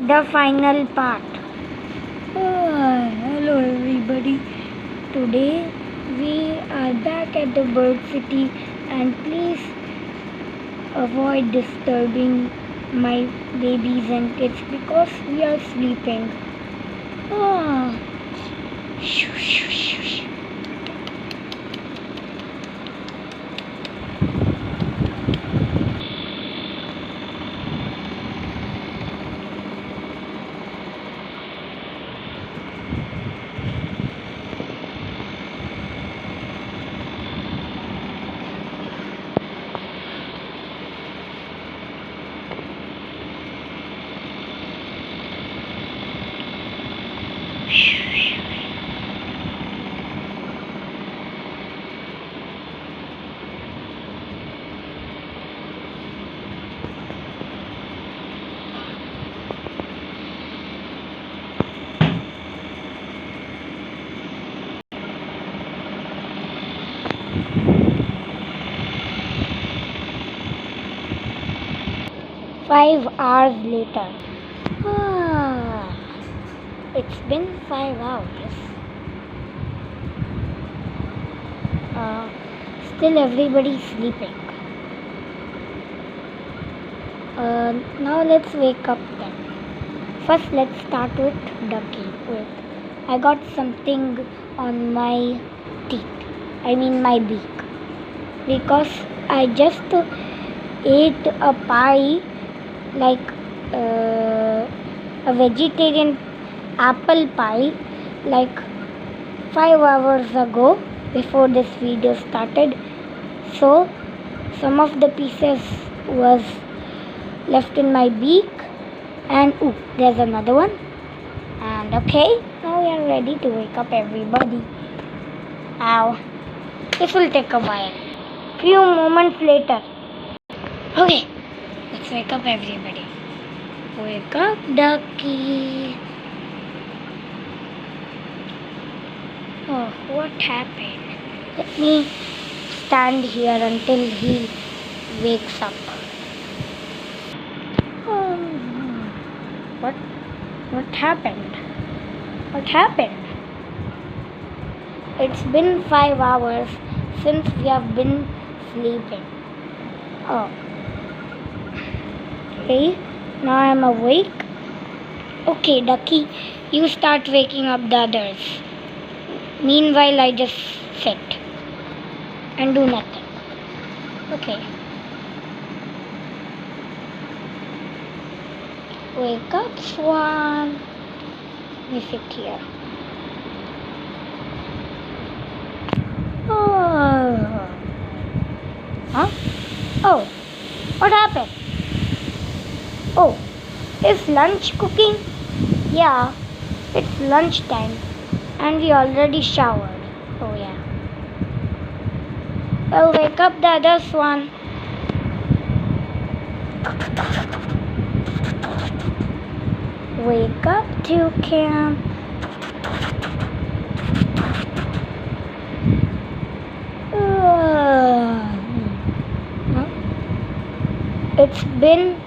the final part. Hello everybody. Today we are back at the bird city, and please avoid disturbing my babies and kids because we are sleeping. Ah. Shoo, shoo, shoo, shoo. 5 hours later. It's been 5 hours. Still everybody's sleeping. Now let's wake up then. First let's start with Ducky. Wait, I got something on my teeth. I mean my beak. Because I just ate a pie, like a vegetarian apple pie, like 5 hours ago before this video started. So some of the pieces was left in my beak, and there's another one. And okay, now we are ready to wake up everybody. Ow, this will take a while. Few moments later. Okay, let's wake up everybody. Wake up, Ducky. Oh, what happened? Let me stand here until he wakes up. What happened? What happened? It's been 5 hours since we have been sleeping. Oh. Okay, now I'm awake. Okay, Ducky, you start waking up the others. Meanwhile, I just sit and do nothing. Okay. Wake up, Swan. Let me sit here. Oh. Huh? Oh. What happened? Oh. Is lunch cooking? Yeah. It's lunchtime. And we already showered. Oh yeah. Well, wake up the other Swan. Wake up, Toucan. It's been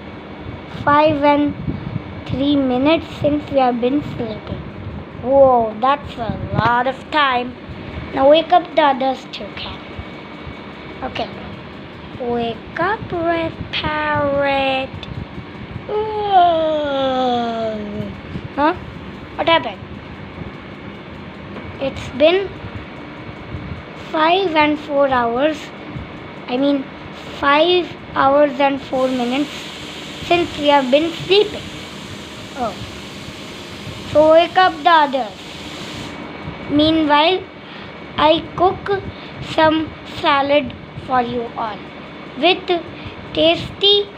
5 and 3 minutes since we have been sleeping. Whoa, that's a lot of time. Now wake up the others, Toucan. Okay. Wake up, Red Parrot. Huh? What happened? It's been 5 and 4 hours. I mean 5 hours and 4 minutes since we have been sleeping. Oh. So wake up the others. Meanwhile, I cook some salad for you all with tasty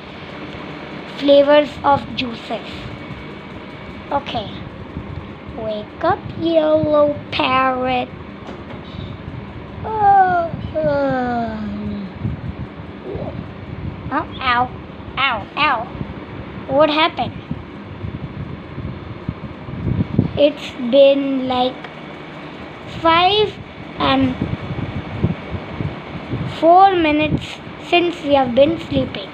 flavors of juices. Okay. Wake up, yellow parrot. Oh. Ow. Ow. Ow. What happened? It's been like 5 and 4 minutes since we have been sleeping.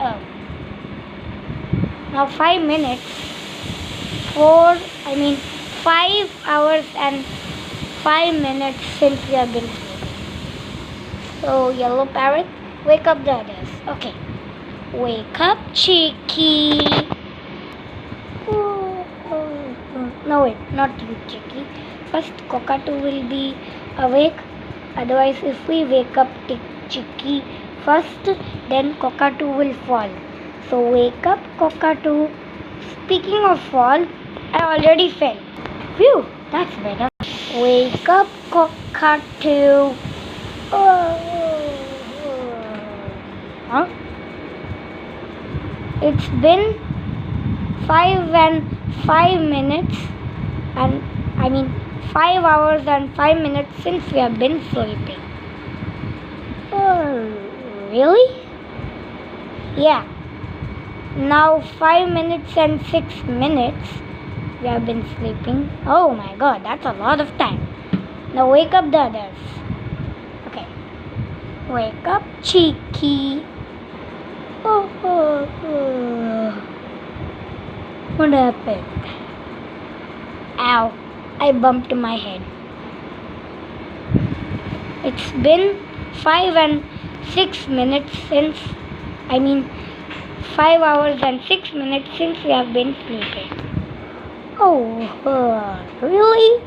Oh. Now 5 minutes, 5 hours and 5 minutes since we have been sleeping. So, yellow parrot, wake up the others. Okay. Wake up, Chicky. No, wait, not you, Chicky. First, Cockatoo will be awake. Otherwise, if we wake up Chicky first, then Cockatoo will fall. So, wake up, Cockatoo. Speaking of fall, I already fell. Phew, that's better. Wake up, Cockatoo. Huh? It's been 5 hours and 5 minutes since we have been sleeping. Really? Yeah. Now 5 minutes and 6 minutes we have been sleeping. Oh my god, that's a lot of time. Now wake up the others. Okay. Wake up, Cheeky. What happened? Ow, I bumped my head. It's been 5 and 6 minutes 5 hours and 6 minutes since we have been sleeping. Oh, really?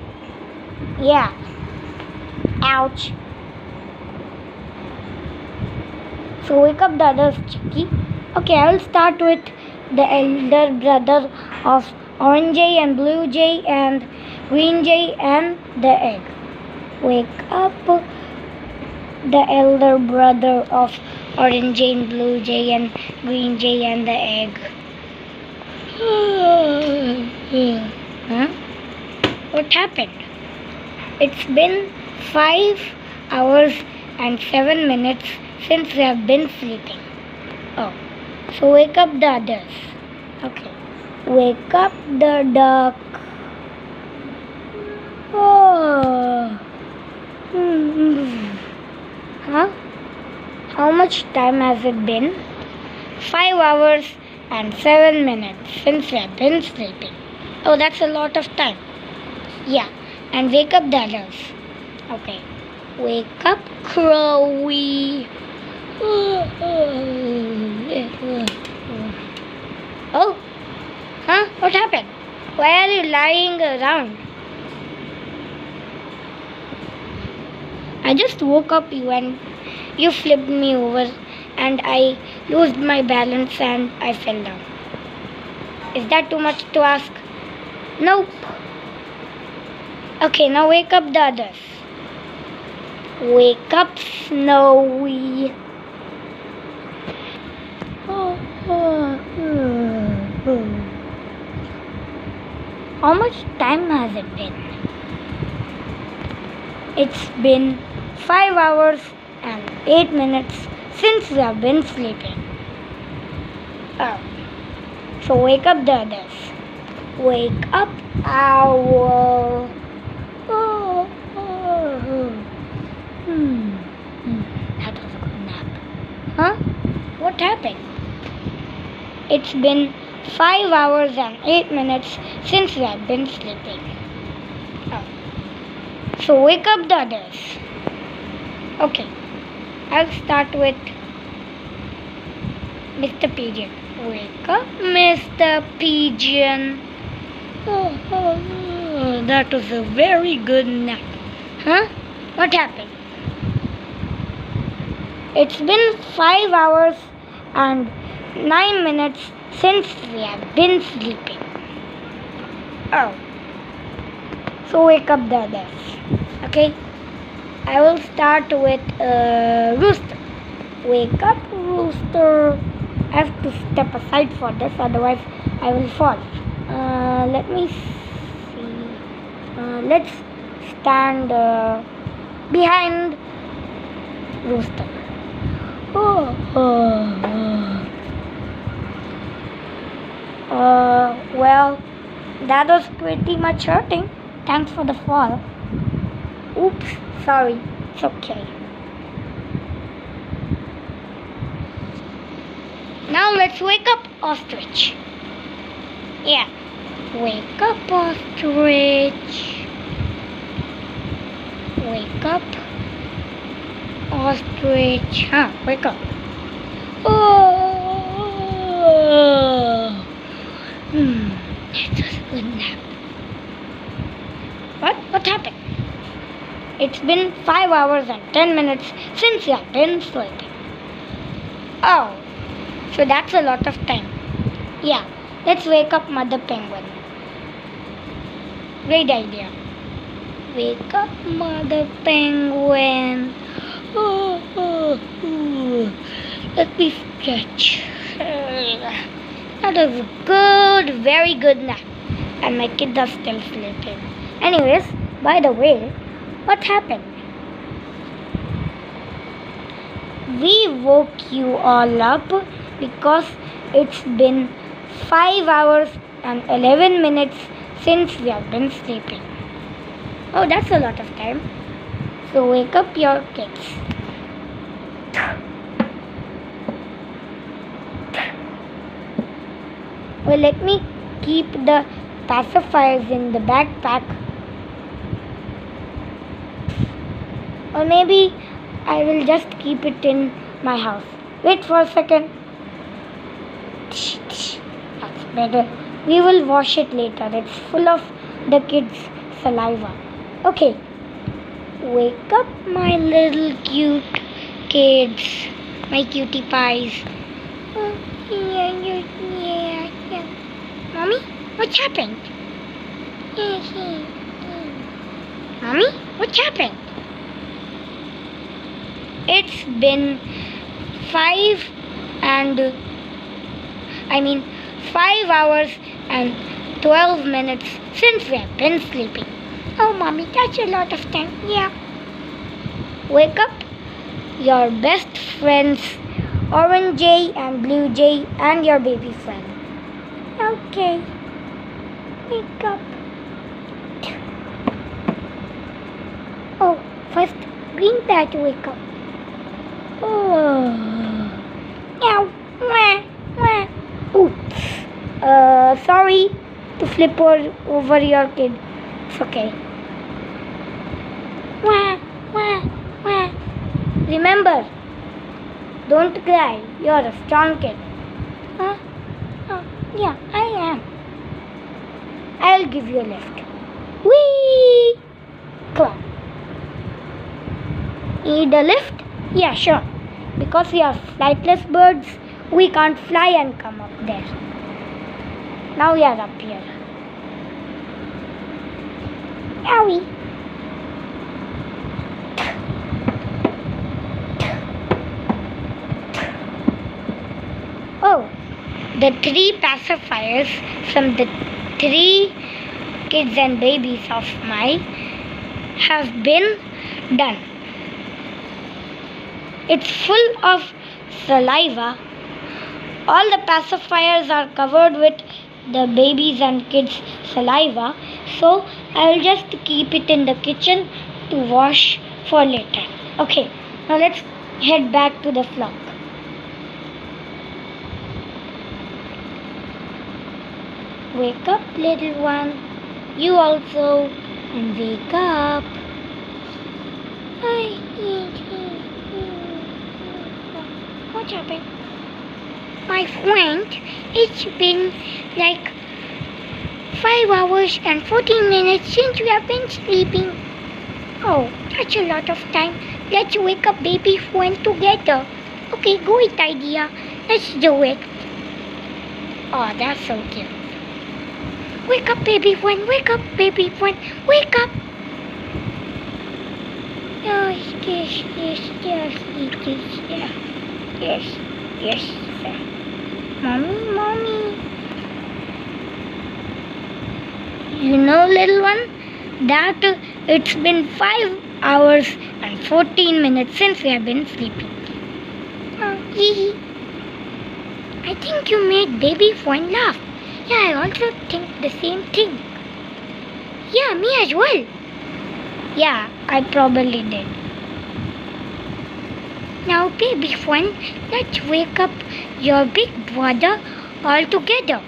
Yeah. Ouch. So wake up the others, Chicky. Okay, I will start with the elder brother of Orange Jay and Blue Jay and Green Jay and the egg. Wake up the elder brother of Orange Jay and Blue Jay and Green Jay and the egg. Huh? What happened? It's been 5 hours and 7 minutes since we have been sleeping. Oh, so wake up the others. Okay. Wake up the duck. Oh. Huh? How much time has it been? 5 hours and 7 minutes since we have been sleeping. Oh, that's a lot of time. Yeah, and wake up the others. Okay. Wake up, Crowy. Oh, huh? What happened? Why are you lying around? I just woke up you and you flipped me over and I lost my balance and I fell down. Is that too much to ask? Nope. Okay, now wake up the others. Wake up, Snowy. How much time has it been? It's been 5 hours and 8 minutes since we have been sleeping. Oh. So wake up the others. Wake up, owl. That was a good nap. Huh? What happened? It's been 5 hours and 8 minutes since we have been sleeping. Oh. So wake up the others. Okay. I'll start with Mr. Pigeon. Wake up, Mr. Pigeon. That was a very good nap. Huh? What happened? It's been 5 hours and 9 minutes since we have been sleeping. Oh. So wake up the others. Okay? I will start with Rooster. Wake up, Rooster. I have to step aside for this, otherwise I will fall. Let me see. Let's stand behind Rooster. Well, that was pretty much hurting. Thanks for the fall. Oops, sorry. It's okay. Now let's wake up Ostrich. Yeah. Wake up, ostrich. Wake up, ostrich. Wake up. Oh. That was a good nap. What happened? It's been 5 hours and 10 minutes since you have been sleeping. Oh, so that's a lot of time. Yeah, let's wake up Mother Penguin. Great idea. Wake up, Mother Penguin. Let me stretch. That was a good, very good nap. And my kids are still sleeping. Anyways, by the way, what happened? We woke you all up because it's been 5 hours and 11 minutes since we have been sleeping. Oh, that's a lot of time. So wake up your kids. Well, let me keep the pacifiers in the backpack. Or maybe I will just keep it in my house. Wait for a second. That's better. We will wash it later. It's full of the kids' saliva. Okay. Wake up, my little cute kids. My cutie pies. Mommy, what's happened? Mommy, what's happened? It's been 5 hours and 12 minutes since we have been sleeping. Oh, Mommy, that's a lot of time. Yeah. Wake up your best friends, Orange Jay and Blue Jay, and your baby friend. Okay. Wake up. Oh, first Green Bat wake up. Oh. Meow. Mwah. Mwah. Oops. Sorry to flip over your kid. It's okay. Mwah. Mwah. Mwah. Remember, don't cry. You're a strong kid. Huh? Oh, yeah, I am. I'll give you a lift. Whee! Come on. Need a lift? Yeah, sure. Because we are flightless birds, we can't fly and come up there. Now we are up here. Owie. Oh, the 3 pacifiers from the 3 kids and babies of mine have been done. It's full of saliva. All the pacifiers are covered with the babies and kids' saliva, so I'll just keep it in the kitchen to wash for later. Okay, now let's head back to the flock. Wake up, little one. You also. And wake up. What happened? My friend, it's been like 5 hours and 14 minutes since we have been sleeping. Oh, that's a lot of time. Let's wake up baby friend together. Okay, great idea. Let's do it. Oh, that's so cute. Wake up, baby one. Wake up, baby one. Wake up. Yes, sir. Mommy. You know, little one, that it's been 5 hours and 14 minutes since we have been sleeping. Oh, I think you made baby one laugh. Yeah, I also think the same thing. Yeah, me as well. Yeah, I probably did. Now, baby one, let's wake up your big brother all together.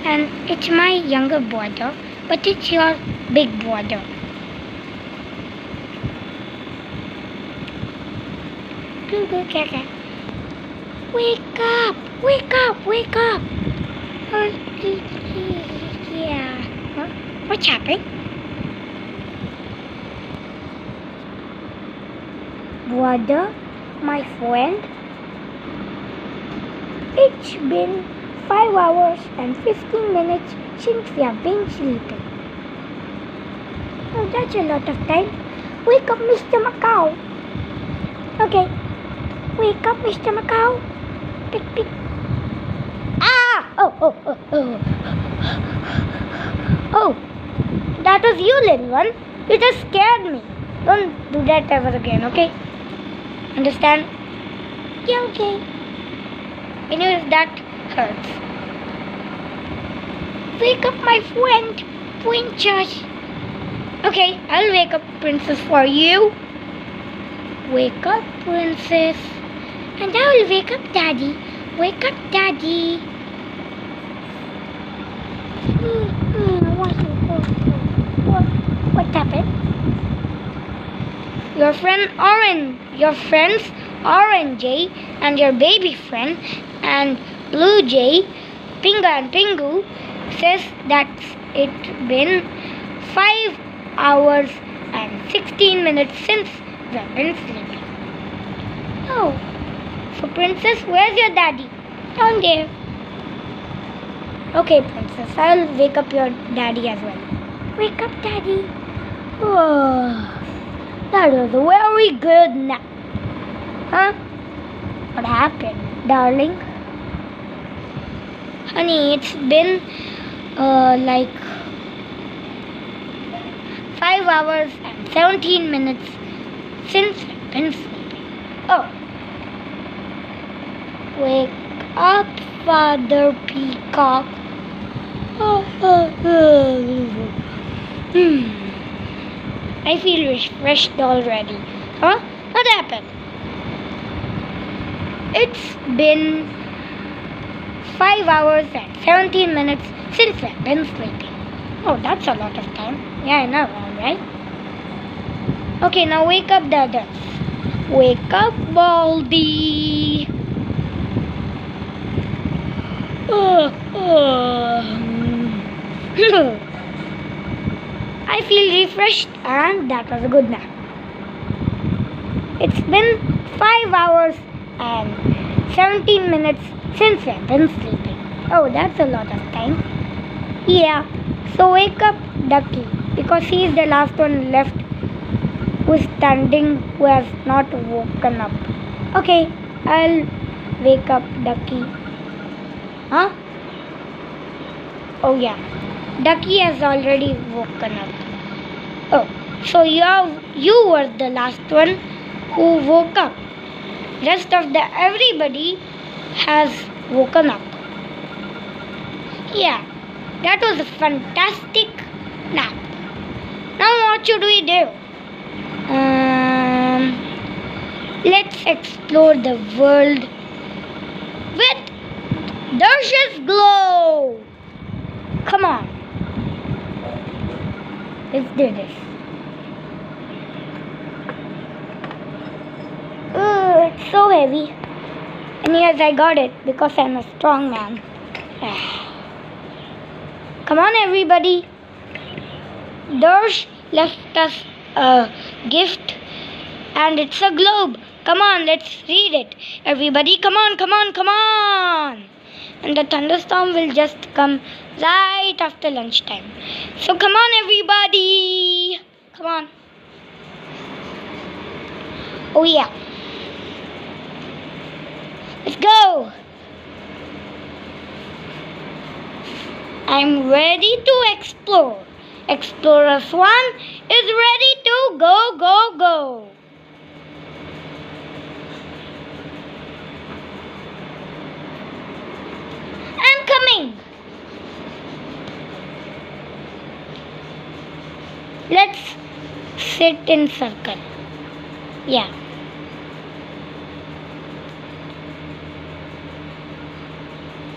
And it's my younger brother, but it's your big brother. Goo Kaka. Wake up! Wake up! Wake up! Yeah. Huh? What's happening? Brother, my friend, it's been 5 hours and 15 minutes since we have been sleeping. Oh, that's a lot of time. Wake up, Mr. Macau. Okay. Wake up, Mr. Macau. Pick, pick. Ah! Oh. Oh, that was you, little one. You just scared me. Don't do that ever again, okay? Understand? Yeah, okay. Anyways, that hurts. Wake up, my friend, Princess. Okay, I'll wake up, Princess, for you. Wake up, Princess. And I will wake up, Daddy. Wake up, Daddy. What happened? Your friends Orange and your baby friend and Blue Jay, Pingu and Pingu, says that it's been 5 hours and 16 minutes since we've been sleeping. Oh, so Princess, where's your daddy? Down there. Okay, Princess, I'll wake up your daddy as well. Wake up, Daddy. Oh, that was a very good nap. Huh? What happened, darling? Honey, it's been like 5 hours and 17 minutes since we've been sleeping. Oh. Wake up, Father Peacock. I feel refreshed already. Huh? What happened? It's been 5 hours and 17 minutes since we've been sleeping. Oh, that's a lot of time. Yeah, I know, right? Okay, now wake up the others. Wake up, Baldy. I feel refreshed and that was a good nap. It's been 5 hours and 17 minutes since we've been sleeping. Oh, that's a lot of time. Yeah, so wake up Ducky because he is the last one left who is standing, who has not woken up. Okay, I'll wake up Ducky. Huh? Oh yeah, Ducky has already woken up. Oh, so you were the last one who woke up. Rest of everybody has woken up. Yeah, that was a fantastic nap. Now what should we do? Let's explore the world with Darsh's glow. Come on. Let's do this. It's so heavy. And yes, I got it because I'm a strong man. Come on, everybody. Darsh left us a gift and it's a globe. Come on, let's read it. Everybody, come on, come on, come on. And the thunderstorm will just come right after lunchtime. So come on, everybody. Come on. Oh yeah. Let's go. I'm ready to explore. Explorers 1 is ready to go, go, go. I'm coming. Let's sit in circle. Yeah.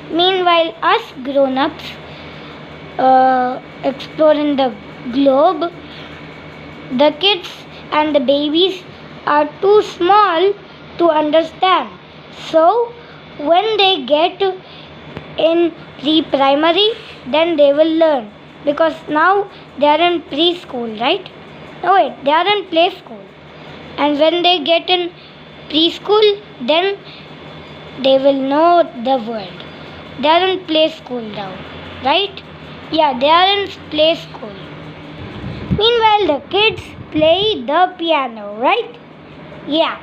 Meanwhile, us grown-ups exploring the globe, the kids and the babies are too small to understand. So, when they get in pre-primary, then they will learn. Because now they are in preschool, right? No, wait, they are in play school. And when they get in preschool, then they will know the world. They are in play school now, right? Yeah, they are in play school. Meanwhile, the kids play the piano, right? Yeah.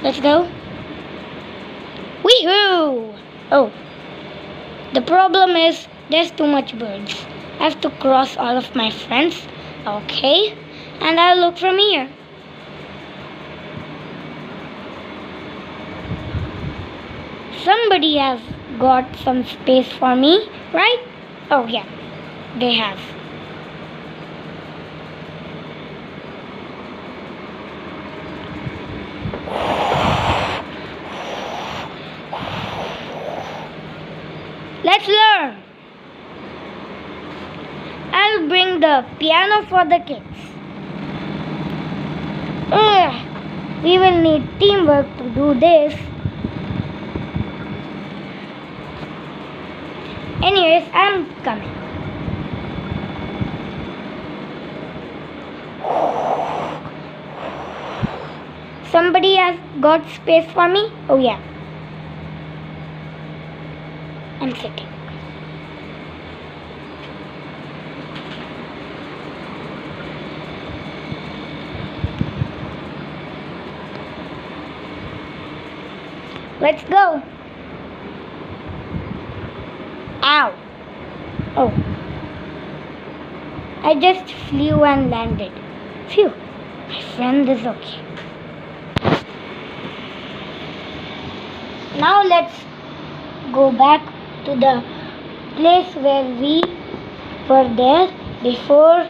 Let's go. Wee-hoo! Oh, the problem is there's too much birds. I have to cross all of my friends. Okay, and I'll look from here. Somebody has got some space for me, right? Oh yeah, they have. Let's learn. I'll bring the piano for the kids. We will need teamwork to do this. Anyways, I'm coming. Somebody has got space for me? Oh yeah. I'm sitting. Let's go. Ow. Oh. I just flew and landed. Phew. My friend is okay. Now let's go back to the place where we were there before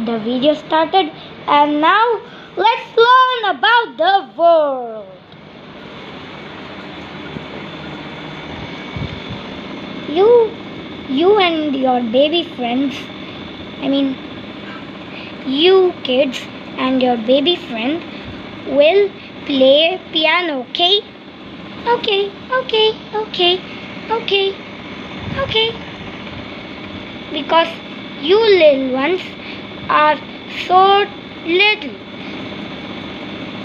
the video started, and now let's learn about the world. You and your baby friends, you kids and your baby friend will play piano, okay? Okay. Because you little ones are so little.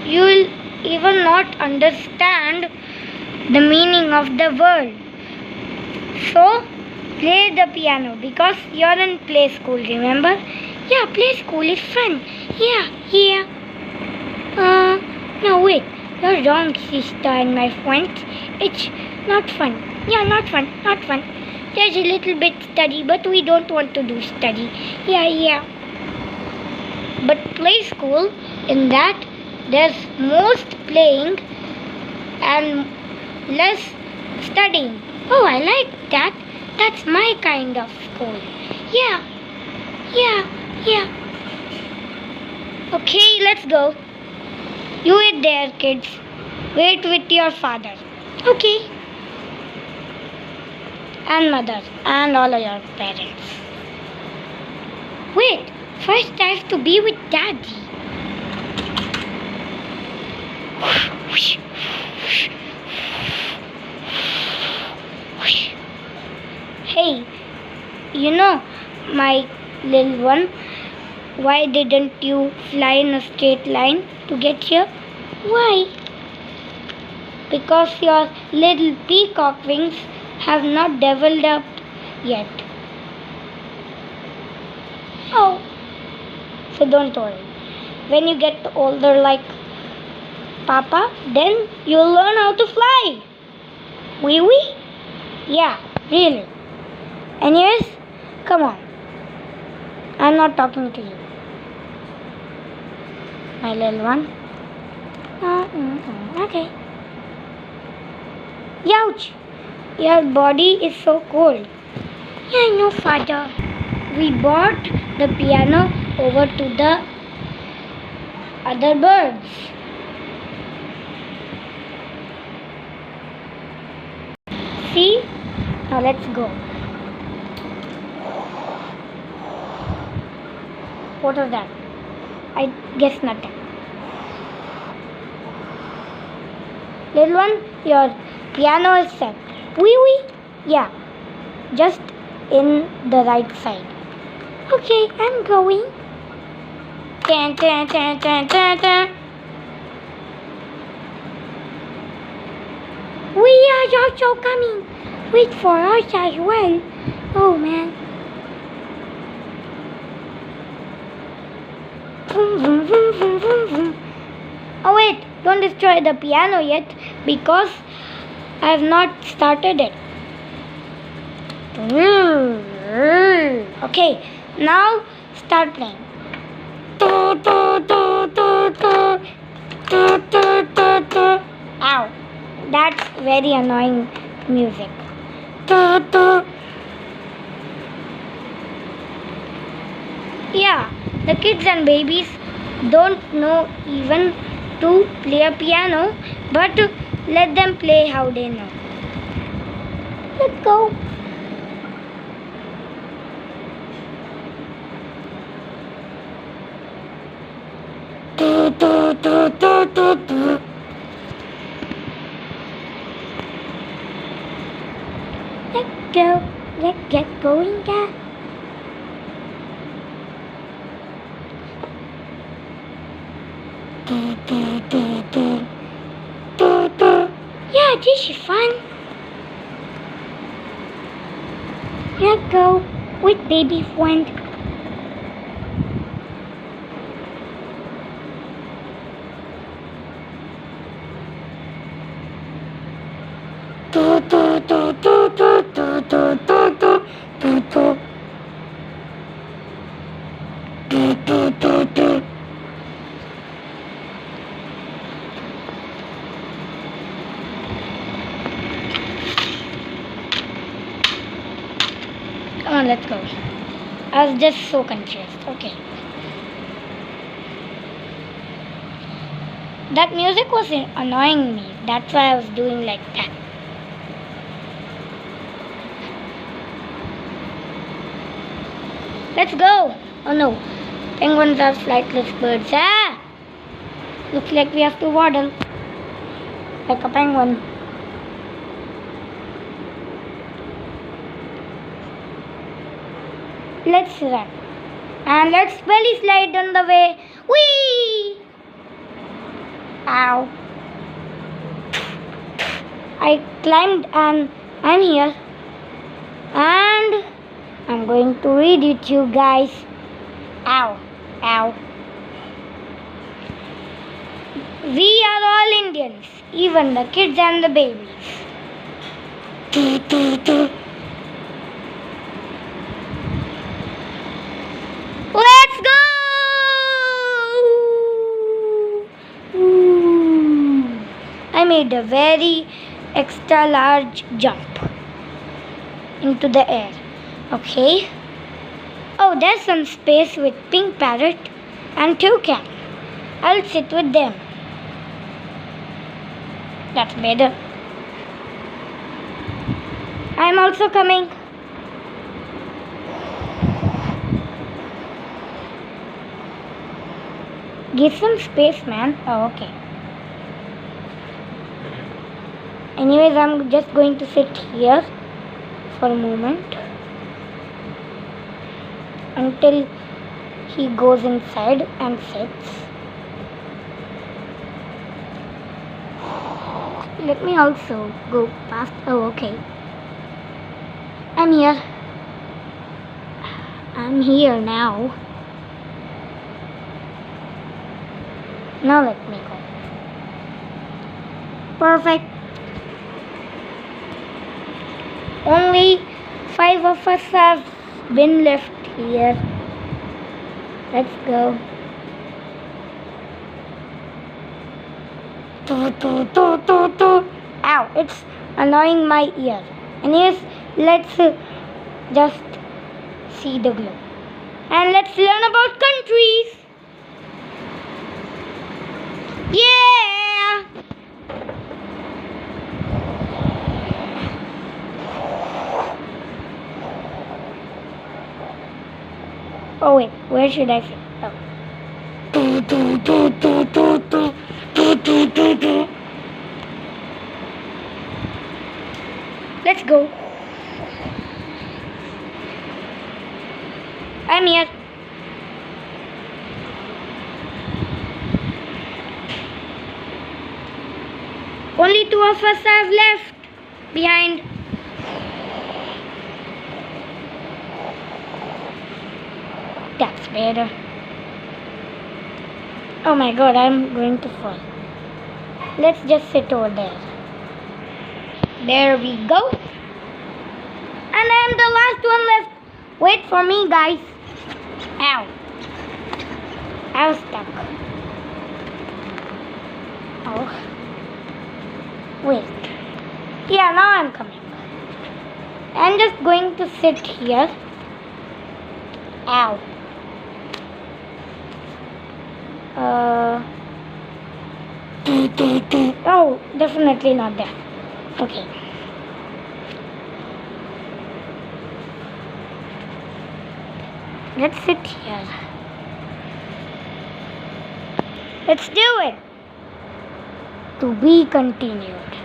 You will even not understand the meaning of the word. So, play the piano because you're in play school, remember? Yeah, play school is fun. Yeah. No, wait. You're wrong, sister and my friends. It's not fun. Yeah, not fun. There's a little bit study, but we don't want to do study. Yeah. But play school, in that, there's most playing and less studying. Oh, I like that. That's my kind of school. Yeah. Okay, let's go. You wait there, kids. Wait with your father. Okay. And mother. And all of your parents. Wait. First I have to be with Daddy. Hey, my little one, why didn't you fly in a straight line to get here? Why? Because your little peacock wings have not developed yet. Oh, so don't worry. When you get older like Papa, then you'll learn how to fly. Wee? Yeah, really. Anyways, come on. I'm not talking to you, my little one. Okay. Ouch! Your body is so cold. Yeah, I know, Father. We brought the piano over to the other birds. let's go. What was that? I guess nothing. Little one, your piano is set. Wee wee? Yeah, just in the right side. Okay, I'm going. Tan, tan, tan, tan, tan, tan. We are also coming. Wait for us as well. Oh man. Vroom, vroom, vroom, vroom, vroom, vroom. Oh wait, don't destroy the piano yet because I have not started it. Okay, now start playing. Ow, that's very annoying music. Yeah, the kids and babies don't know even to play a piano, but let them play how they know. Let's go. Let's go. Let's get going, guys. Yeah, this is fun. Let's go with baby friend. Come on, let's go. I was just so confused. Okay. That music was annoying me. That's why I was doing like that. Let's go. Oh no. Penguins are flightless birds. Ah! Looks like we have to waddle. Like a penguin. Let's run. And let's belly slide on the way. Whee! Ow. I climbed and I'm here. And I'm going to read it to you guys. Ow. Ow. We are all Indians, even the kids and the babies. Let's go! I made a very extra large jump into the air. Okay. Oh, there's some space with pink parrot and toucan. I'll sit with them. That's better. I'm also coming. Give some space, man. Oh, okay. Anyways, I'm just going to sit here for a moment until he goes inside and sits. Let me also go past. Oh, okay. I'm here. I'm here now. Now let me go. Perfect. Only 5 of us have been left here. Let's go. Ow, it's annoying my ear. Anyways, let's just see the globe. And let's learn about countries. Yeah! Where should I sit? Oh. Let's go. I'm here. Only two of us have left behind. That's better. Oh my god, I'm going to fall. Let's just sit over there. There we go. And I'm the last one left. Wait for me, guys. Ow. I was stuck. Oh. Wait. Yeah, now I'm coming. I'm just going to sit here. Ow. Oh, definitely not there. Okay. Let's sit here. Let's do it. To be continued.